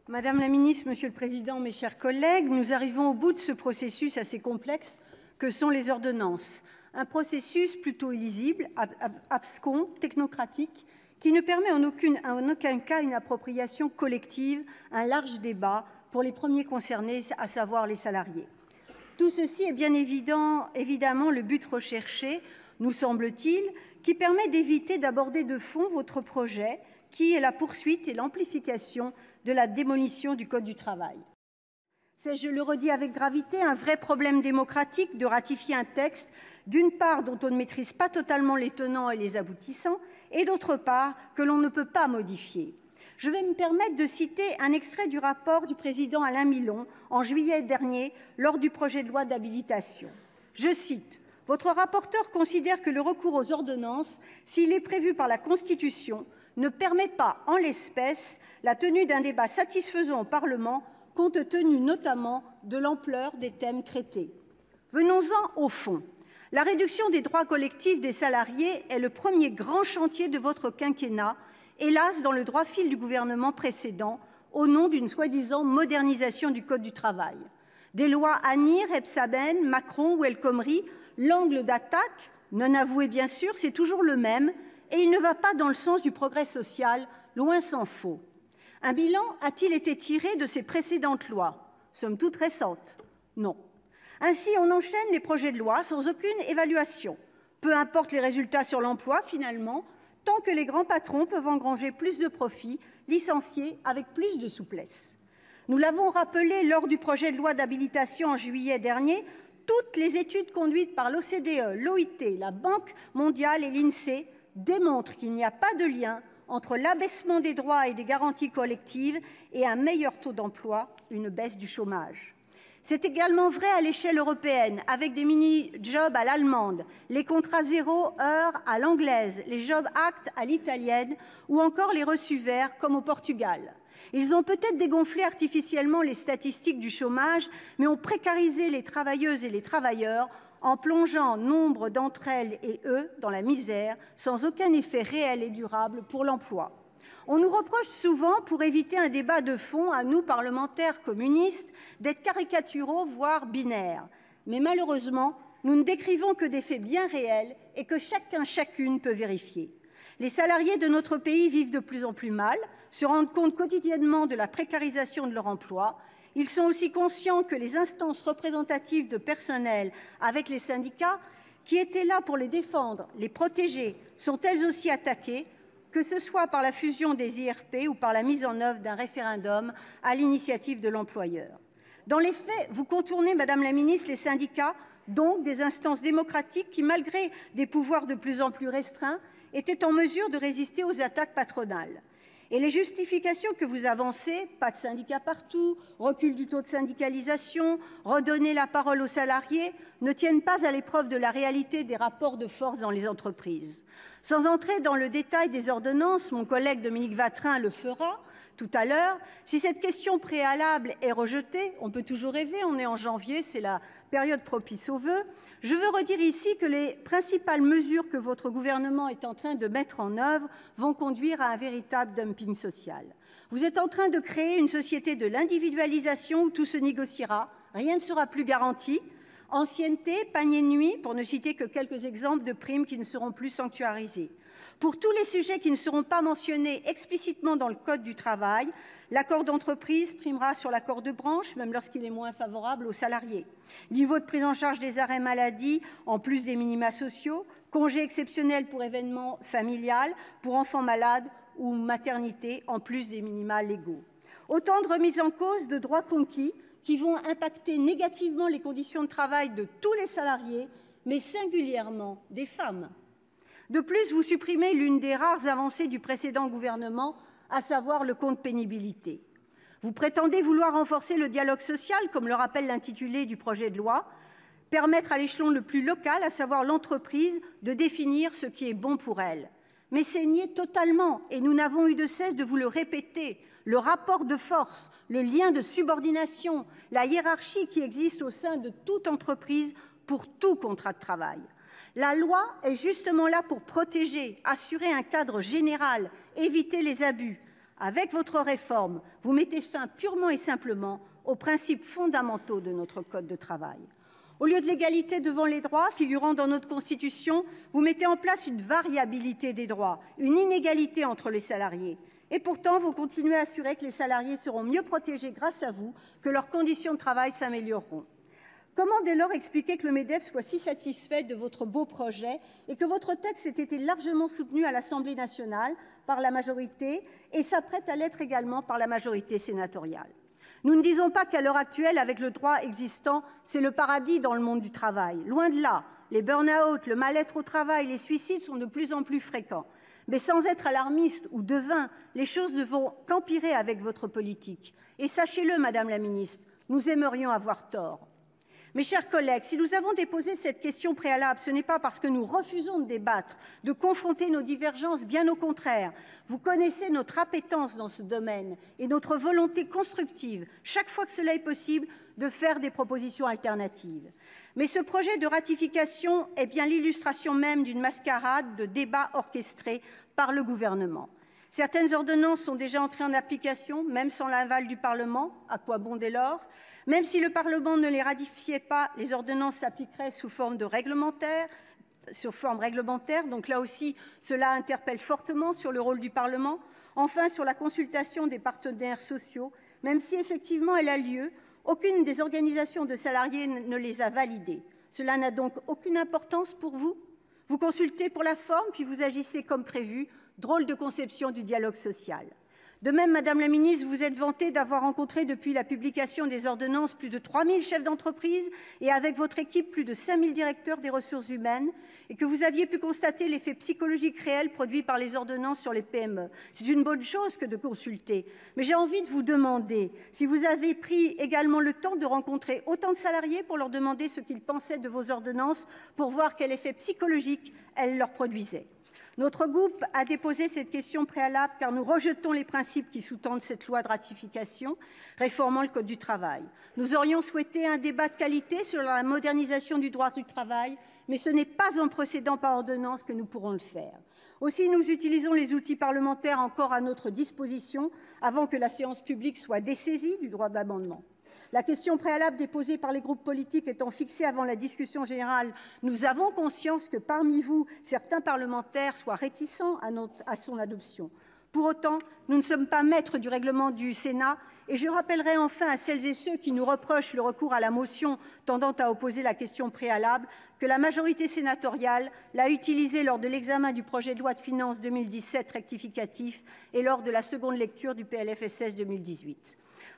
Madame la ministre, Monsieur le Président, mes chers collègues, nous arrivons au bout de ce processus assez complexe que sont les ordonnances. Un processus plutôt illisible, abscon, technocratique, qui ne permet en aucun cas une appropriation collective, un large débat pour les premiers concernés, à savoir les salariés. Tout ceci est bien évidemment le but recherché, nous semble-t-il, qui permet d'éviter d'aborder de fond votre projet, qui est la poursuite et l'amplification de la démolition du Code du travail. C'est, je le redis avec gravité, un vrai problème démocratique de ratifier un texte, d'une part dont on ne maîtrise pas totalement les tenants et les aboutissants, et d'autre part que l'on ne peut pas modifier. Je vais me permettre de citer un extrait du rapport du président Alain Milon en juillet dernier lors du projet de loi d'habilitation. Je cite: « Votre rapporteur considère que le recours aux ordonnances, s'il est prévu par la Constitution, ne permet pas, en l'espèce, la tenue d'un débat satisfaisant au Parlement, compte tenu notamment de l'ampleur des thèmes traités. » Venons-en au fond. La réduction des droits collectifs des salariés est le premier grand chantier de votre quinquennat, hélas dans le droit fil du gouvernement précédent, au nom d'une soi-disant modernisation du Code du travail. Des lois Annie, Rebsaben, Macron ou El Khomri, l'angle d'attaque, non avoué bien sûr, c'est toujours le même, et il ne va pas dans le sens du progrès social, loin s'en faut. Un bilan a-t-il été tiré de ces précédentes lois, somme toute récentes? Non. Ainsi, on enchaîne les projets de loi sans aucune évaluation. Peu importe les résultats sur l'emploi, finalement, tant que les grands patrons peuvent engranger plus de profits, licencier avec plus de souplesse. Nous l'avons rappelé lors du projet de loi d'habilitation en juillet dernier, toutes les études conduites par l'OCDE, l'OIT, la Banque mondiale et l'INSEE démontrent qu'il n'y a pas de lien entre l'abaissement des droits et des garanties collectives et un meilleur taux d'emploi, une baisse du chômage. C'est également vrai à l'échelle européenne, avec des mini-jobs à l'allemande, les contrats 0 heure à l'anglaise, les Job Act à l'italienne ou encore les reçus verts comme au Portugal. Ils ont peut-être dégonflé artificiellement les statistiques du chômage, mais ont précarisé les travailleuses et les travailleurs en plongeant nombre d'entre elles et eux dans la misère, sans aucun effet réel et durable pour l'emploi. On nous reproche souvent, pour éviter un débat de fond, à nous, parlementaires communistes, d'être caricaturaux, voire binaires. Mais malheureusement, nous ne décrivons que des faits bien réels et que chacune peut vérifier. Les salariés de notre pays vivent de plus en plus mal, se rendent compte quotidiennement de la précarisation de leur emploi. Ils sont aussi conscients que les instances représentatives de personnel, avec les syndicats, qui étaient là pour les défendre, les protéger, sont elles aussi attaquées, que ce soit par la fusion des IRP ou par la mise en œuvre d'un référendum à l'initiative de l'employeur. Dans les faits, vous contournez, Madame la ministre, les syndicats, donc des instances démocratiques qui, malgré des pouvoirs de plus en plus restreints, étaient en mesure de résister aux attaques patronales. Et les justifications que vous avancez, pas de syndicats partout, recul du taux de syndicalisation, redonner la parole aux salariés, ne tiennent pas à l'épreuve de la réalité des rapports de force dans les entreprises. Sans entrer dans le détail des ordonnances, mon collègue Dominique Watrin le fera tout à l'heure, si cette question préalable est rejetée, on peut toujours rêver, on est en janvier, c'est la période propice aux vœux, je veux redire ici que les principales mesures que votre gouvernement est en train de mettre en œuvre vont conduire à un véritable dumping social. Vous êtes en train de créer une société de l'individualisation où tout se négociera, rien ne sera plus garanti. Ancienneté, panier de nuit, pour ne citer que quelques exemples de primes qui ne seront plus sanctuarisées. Pour tous les sujets qui ne seront pas mentionnés explicitement dans le Code du travail, l'accord d'entreprise primera sur l'accord de branche, même lorsqu'il est moins favorable aux salariés. Niveau de prise en charge des arrêts maladie, en plus des minima sociaux, congés exceptionnels pour événements familial, pour enfants malades ou maternité, en plus des minima légaux. Autant de remises en cause de droits conquis qui vont impacter négativement les conditions de travail de tous les salariés, mais singulièrement des femmes. De plus, vous supprimez l'une des rares avancées du précédent gouvernement, à savoir le compte pénibilité. Vous prétendez vouloir renforcer le dialogue social, comme le rappelle l'intitulé du projet de loi, permettre à l'échelon le plus local, à savoir l'entreprise, de définir ce qui est bon pour elle. Mais c'est nier totalement, et nous n'avons eu de cesse de vous le répéter, le rapport de force, le lien de subordination, la hiérarchie qui existe au sein de toute entreprise pour tout contrat de travail. La loi est justement là pour protéger, assurer un cadre général, éviter les abus. Avec votre réforme, vous mettez fin purement et simplement aux principes fondamentaux de notre Code de travail. Au lieu de l'égalité devant les droits figurant dans notre Constitution, vous mettez en place une variabilité des droits, une inégalité entre les salariés. Et pourtant, vous continuez à assurer que les salariés seront mieux protégés grâce à vous, que leurs conditions de travail s'amélioreront. Comment dès lors expliquer que le MEDEF soit si satisfait de votre beau projet et que votre texte ait été largement soutenu à l'Assemblée nationale par la majorité et s'apprête à l'être également par la majorité sénatoriale ? Nous ne disons pas qu'à l'heure actuelle, avec le droit existant, c'est le paradis dans le monde du travail. Loin de là, les burn-out, le mal-être au travail, les suicides sont de plus en plus fréquents. Mais sans être alarmiste ou devin, les choses ne vont qu'empirer avec votre politique. Et sachez-le, Madame la Ministre, nous aimerions avoir tort. Mes chers collègues, si nous avons déposé cette question préalable, ce n'est pas parce que nous refusons de débattre, de confronter nos divergences, bien au contraire. Vous connaissez notre appétence dans ce domaine et notre volonté constructive, chaque fois que cela est possible, de faire des propositions alternatives. Mais ce projet de ratification est bien l'illustration même d'une mascarade de débats orchestrés par le gouvernement. Certaines ordonnances sont déjà entrées en application, même sans l'aval du Parlement. À quoi bon dès lors ? Même si le Parlement ne les ratifiait pas, les ordonnances s'appliqueraient sous forme réglementaire. Donc là aussi, cela interpelle fortement sur le rôle du Parlement. Enfin, sur la consultation des partenaires sociaux, même si effectivement elle a lieu, aucune des organisations de salariés ne les a validées. Cela n'a donc aucune importance pour vous ? Vous consultez pour la forme, puis vous agissez comme prévu. Drôle de conception du dialogue social. De même, Madame la Ministre, vous êtes vantée d'avoir rencontré depuis la publication des ordonnances plus de 3000 chefs d'entreprise et avec votre équipe plus de 5000 directeurs des ressources humaines et que vous aviez pu constater l'effet psychologique réel produit par les ordonnances sur les PME. C'est une bonne chose que de consulter, mais j'ai envie de vous demander si vous avez pris également le temps de rencontrer autant de salariés pour leur demander ce qu'ils pensaient de vos ordonnances pour voir quel effet psychologique elles leur produisaient. Notre groupe a déposé cette question préalable car nous rejetons les principes qui sous-tendent cette loi de ratification réformant le Code du travail. Nous aurions souhaité un débat de qualité sur la modernisation du droit du travail, mais ce n'est pas en procédant par ordonnance que nous pourrons le faire. Aussi, nous utilisons les outils parlementaires encore à notre disposition avant que la séance publique soit dessaisie du droit d'amendement. La question préalable déposée par les groupes politiques étant fixée avant la discussion générale, nous avons conscience que parmi vous, certains parlementaires soient réticents à son adoption. Pour autant, nous ne sommes pas maîtres du règlement du Sénat et je rappellerai enfin à celles et ceux qui nous reprochent le recours à la motion tendant à opposer la question préalable que la majorité sénatoriale l'a utilisé lors de l'examen du projet de loi de finances 2017 rectificatif et lors de la seconde lecture du PLFSS 2018.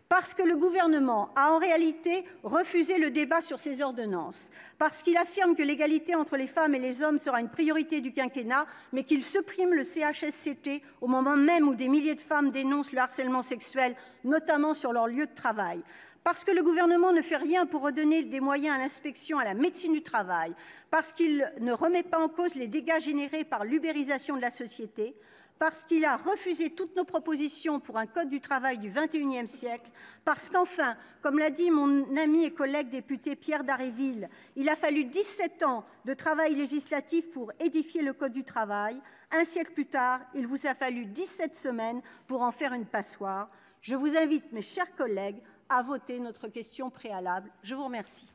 Parce que le gouvernement a en réalité refusé le débat sur ces ordonnances, parce qu'il affirme que l'égalité entre les femmes et les hommes sera une priorité du quinquennat, mais qu'il supprime le CHSCT au moment même où des milliers de femmes dénoncent le harcèlement sexuel, notamment sur leur lieu de travail. Parce que le gouvernement ne fait rien pour redonner des moyens à l'inspection, à la médecine du travail, parce qu'il ne remet pas en cause les dégâts générés par l'ubérisation de la société, parce qu'il a refusé toutes nos propositions pour un code du travail du XXIe siècle, parce qu'enfin, comme l'a dit mon ami et collègue député Pierre Dharréville, il a fallu 17 ans de travail législatif pour édifier le code du travail. Un siècle plus tard, il vous a fallu 17 semaines pour en faire une passoire. Je vous invite, mes chers collègues, à voter notre question préalable. Je vous remercie.